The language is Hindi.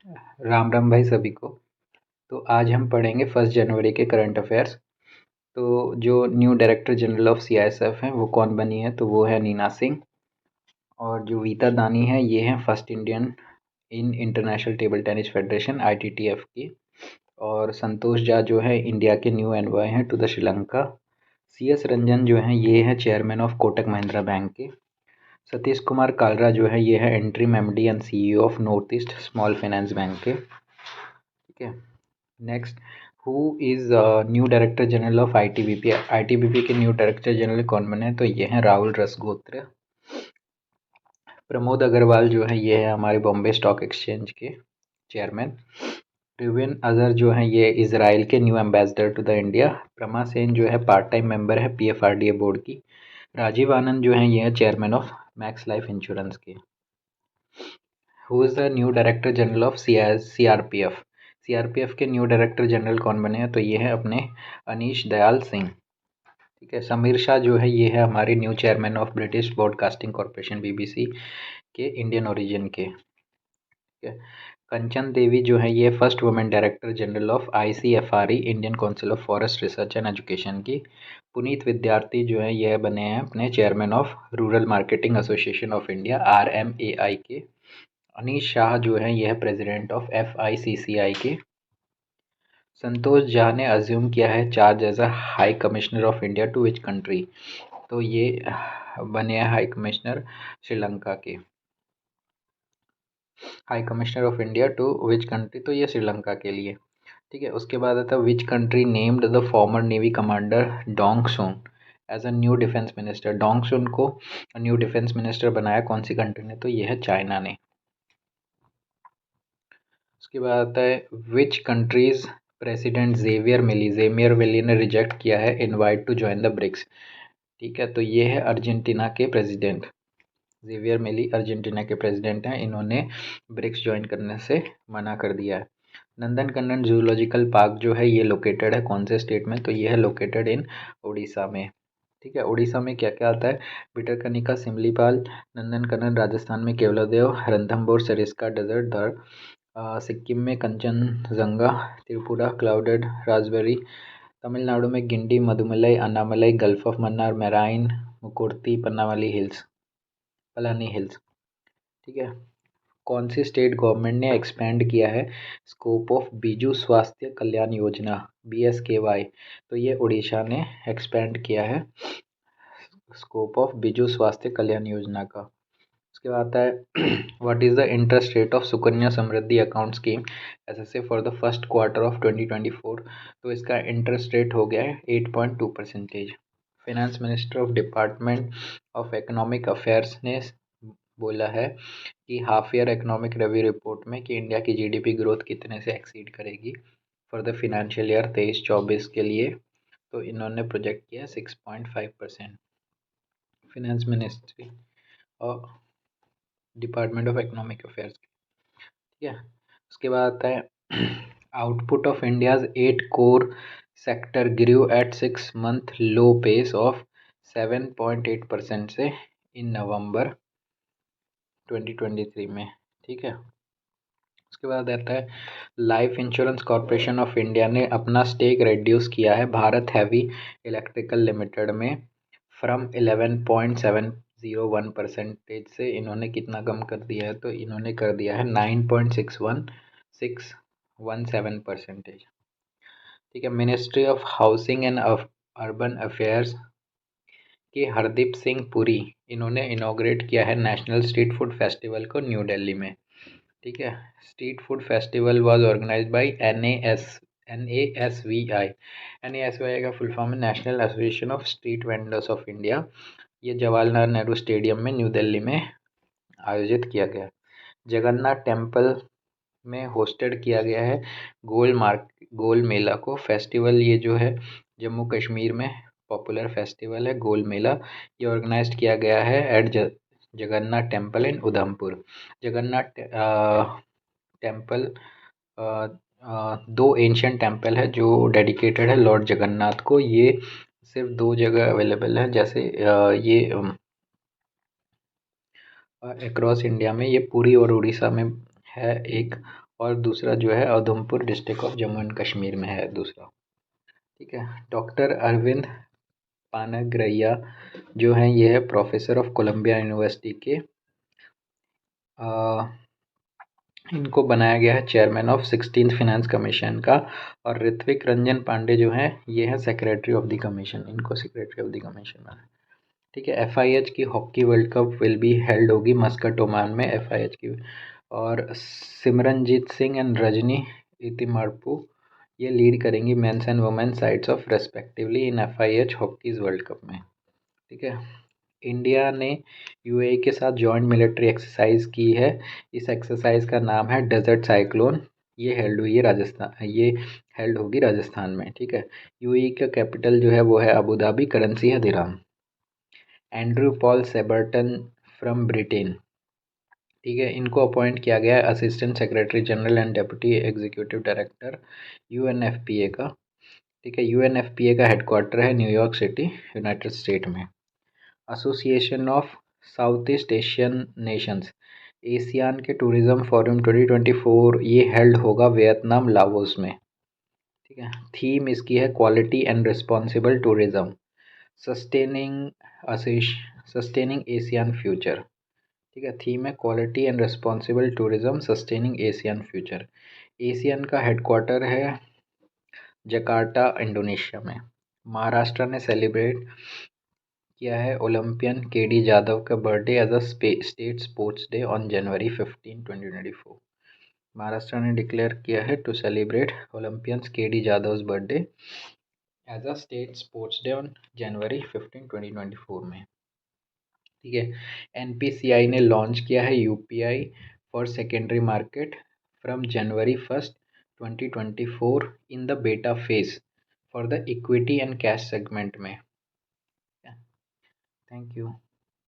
राम राम भाई सभी को। तो आज हम पढ़ेंगे 1 जनवरी के करंट अफेयर्स। तो जो new director general of CISF हैं वो कौन बनी है, तो वो है नीना सिंह। और जो वीता दानी है ये है first Indian in International Table Tennis Federation ITTF की। और संतोष झा जो है इंडिया के न्यू एनवॉय हैं to the Sri Lanka. CS Ranjan जो हैं ये है chairman of Kotak Mahindra bank के। सतीश कुमार कालरा जो है ये है interim MD and CEO of North East Small Finance Bank के। ठीक है। Next, who is new director general of ITBP. ITBP के न्यू डायरेक्टर जनरल कौन बने, तो ये हैं राहुल रसगोत्र। प्रमोद अग्रवाल जो है ये है हमारे बॉम्बे स्टॉक एक्सचेंज के चेयरमैन। रिविन अजहर जो है ये इजराइल के new ambassador to the India. Prama Sen जो है पार्ट टाइम मेंबर है पीएफआरडीए बोर्ड की। राजीव आनंद जो है ये है chairman of Max Life Insurance के। Who is the new director general of CRPF. CRPF के न्यू डायरेक्टर जनरल कौन बने हैं, तो ये हैं अपने अनीश दयाल सिंह। ठीक है। समीर शाह जो है ये है हमारे new chairman of British Broadcasting Corporation BBC के इंडियन ओरिजिन के। ठीक है। कंचन देवी जो है ये first women director general of ICFRE Indian Council of Forest Research and Education की। पुनीत विद्यार्थी जो है यह बने हैं अपने chairman of rural marketing association of India RMAI के। अनीश शाह जो है यह प्रेसिडेंट ऑफ एफआईसीसीआई के। संतोष झा ने अज्यूम किया है charge as a high commissioner of India to which country, तो ये बने हैं हाई कमिश्नर श्रीलंका के। High commissioner of India to which country, तो ये श्रीलंका के लिए। ठीक है। उसके बाद आता है which country named the former navy commander Dong Jun as a new defence minister. Dong Jun को न्यू डिफेंस मिनिस्टर बनाया कौन सी कंट्री ने, तो ये है चाइना ने। उसके बाद आता है which countries president Javier Milei ने रिजेक्ट किया है invite to join the BRICS. ठीक है। तो ये है अर्जेंटीना के प्रेसिडेंट जेवियर मिली, अर्जेंटीना के प्रेसिडेंट हैं। इन्होंने ब्रिक्स ज्वाइन करने से मना कर दिया है। नंदनकनन जूलॉजिकल पार्क जो है ये लोकेटेड है कौन से स्टेट में, तो ये है लोकेटेड इन उड़ीसा में। ठीक है। उड़ीसा में क्या क्या आता है, भितरकनिका सिमलीपाल। नंदनकनन राजस्थान में केवलादेव, रणथंभौर सरिस्का डेजर्ट धर। सिक्किम में कंचनजंगा, त्रिपुरा क्लाउडेड रास्पबेरी। तमिलनाडु में Guindy, Mudumalai, Anamalai, gulf of Mannar, marine, Mukurthi, Palani hills. ठीक है। कौन सी स्टेट गवर्नमेंट ने एक्सपेंड किया है स्कोप ऑफ बीजू स्वास्थ्य कल्याण योजना बीएसकेवाई, तो ये उड़ीसा ने एक्सपेंड किया है स्कोप ऑफ बीजू स्वास्थ्य कल्याण योजना का। उसके बाद आता है what is the interest rate of Sukanya Samriddhi account scheme SSA for the first quarter of 2024, तो इसका इंटरेस्ट रेट हो गया है 8.2%। Finance minister of department of economic affairs ने बोला है कि half year economic review report में कि इंडिया की जीडीपी ग्रोथ कितने से एक्सीड करेगी फॉर द फिनेंशियल ईयर 23-24 के लिए, तो इन्होंने प्रोजेक्ट किया 6.5%। फिनेंस मिनिस्ट्री और डिपार्टमेंट ऑफ इकोनॉमिक अफेयर्स। ठीक है। उसके बाद आता है output of India's 8 core sector grew at 6 month low pace of 7.8% से इन नवंबर 2023 में। ठीक है। उसके बाद आता है life insurance corporation of India ने अपना स्टेक रिड्यूस किया है भारत हैवी इलेक्ट्रिकल लिमिटेड में फ्रॉम 11.701% से इन्होंने कितना कम कर दिया है, तो इन्होंने कर दिया है 9.61617%। ठीक है। Ministry of housing and urban affairs के हरदीप सिंह पुरी, इन्होंने इनॉग्रेट किया है नेशनल स्ट्रीट फूड फेस्टिवल को न्यू दिल्ली में। ठीक है। Street food festival was organised by NASVI। NASVI का फुल फॉर्म है national association of street vendors of India. ये जवाहरलाल नेहरू स्टेडियम में न्यू दिल्ली में आयोजित किया गया। जगन्नाथ टेम्पल में होस्टेड किया गया है गोल मेला को। फेस्टिवल ये जो है जम्मू कश्मीर में पॉपुलर फेस्टिवल है गोल मेला। ये ऑर्गेनाइज्ड किया गया है at Jagannath temple in Udhampur. Jagannath temple 2 ancient temple है जो डेडिकेटेड है लॉर्ड जगन्नाथ को। ये सिर्फ 2 जगह अवेलेबल है, जैसे ये अक्रॉस इंडिया में ये पुरी और उड़ीसा में है एक, और दूसरा जो है Udhampur district of Jammu and Kashmir में है दूसरा। ठीक है। डॉक्टर अरविंद पानाग्रैया जो हैं ये है प्रोफेसर ऑफ कोलंबिया यूनिवर्सिटी के। इनको बनाया गया है chairman of 16th finance commission का। और ऋत्विक रंजन पांडे जो हैं ये हैं सेक्रेटरी ऑफ द कमीशन, इनको सेक्रेटरी ऑफ द कमीशन बनाया। ठीक है। FIH की hockey world cup will be held होगी मस्कट ओमान में, FIH की। और सिमरनजीत सिंह एंड रजनी इतिमरपू ये लीड करेंगी men's and women sides of respectively in FIH hockey's world cup में। ठीक है। इंडिया ने UAE के साथ जॉइंट मिलिट्री एक्सरसाइज की है। इस एक्सरसाइज का नाम है डेजर्ट साइक्लोन। ये हेल्ड होगी राजस्थान में। ठीक है। UAE का कैपिटल जो है वो है अबू धाबी, करेंसी है dirham. Andrew Paul Saberton from Britain. ठीक है। इनको अपॉइंट किया गया है assistant secretary general and deputy executive director UNFPA का। ठीक है। UNFPA का हेडक्वार्टर है न्यूयॉर्क सिटी, यूनाइटेड स्टेट में। Association of South East Asian Nations, ASEAN के टूरिज्म फोरम 2024 ये हेल्ड होगा वियतनाम लाओस में। ठीक है। थीम इसकी है quality and responsible tourism, sustaining sustaining Asian future. ठीक है। थीम है quality and responsible tourism sustaining Asian future. Asian का हेडक्वार्टर है जकार्ता, इंडोनेशिया में। महाराष्ट्र ने सेलिब्रेट किया है ओलंपियन KD जाधव का birthday as a state sports day on January 15, 2024। Maharashtra ने डिक्लेयर किया है to celebrate Olympians KD Jadhav birthday as a state sports day on January 15, 2024 में। ठीक है। NPCI ने लॉन्च किया है UPI for secondary market from January 1st, 2024 in the beta phase for the equity and cash segment में। Thank you.